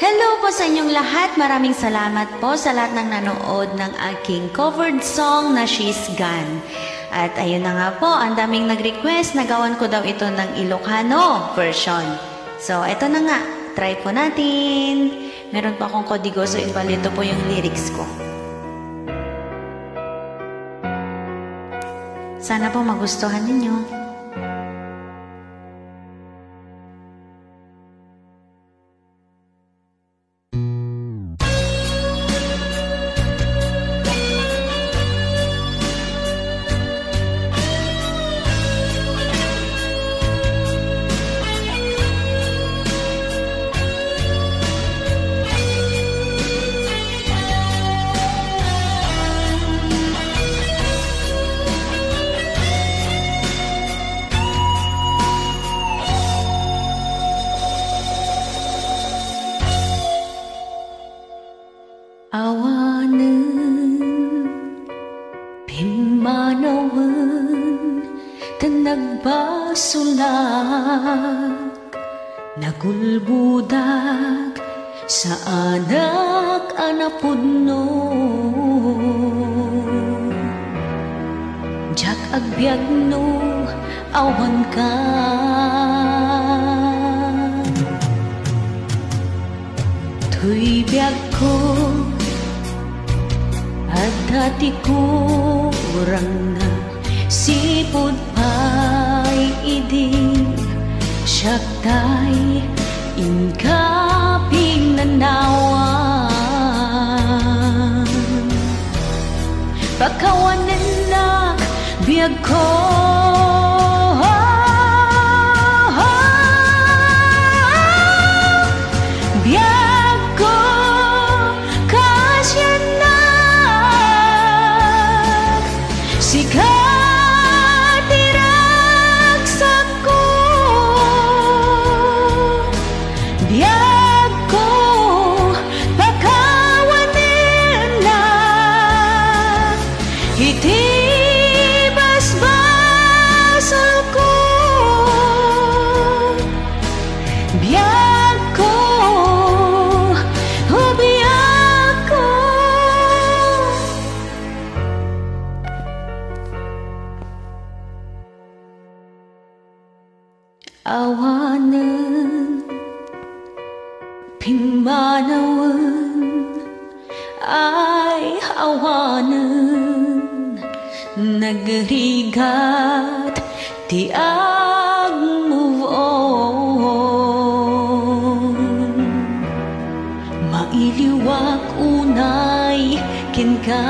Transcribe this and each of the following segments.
Hello po sa inyong lahat. Maraming salamat po sa lahat ng nanood ng aking covered song na She's Gone. At ayun na nga po, ang daming nag-request na gawan ko daw ito ng Ilocano version. So, ito na nga. Try po natin. Meron pa akong kodigo, so invalid po yung lyrics ko. Sana po magustuhan ninyo. Awanan, pimanawan, tanagbasulak, nagulbudak, sa anak anapudno. Jak agbyag no, awan ka. Tuy biag ko, at dati kurang na sipod pa'y idi siyak tay ingkaping nanawan pagkawanan na biyag ko awanan, pimanawan, ay awanan, nagrigat, tiag move on. Mailiwak unay kinka,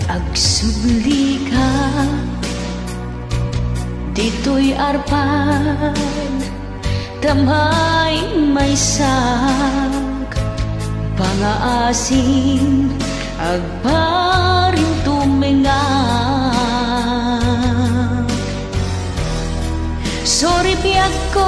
agsubli ka, dito'y arpan, damay may sak, pangaasin, agparing tumingak. Sorry biyag ko,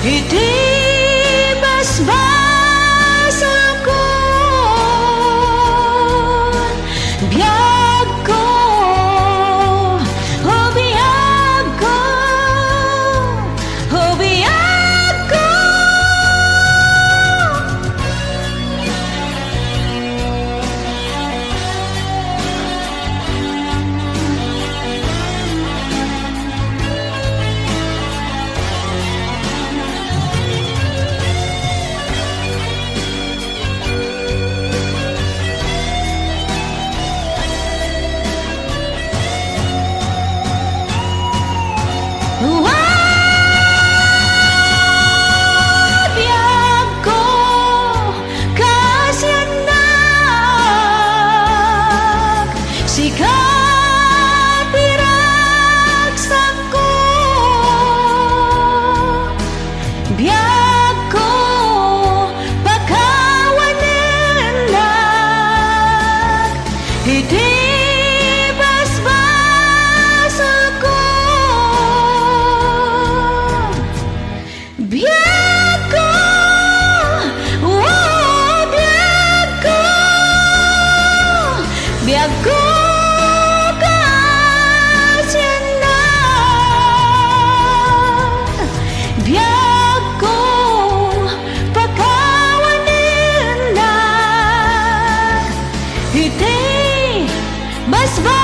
Iti Let's go!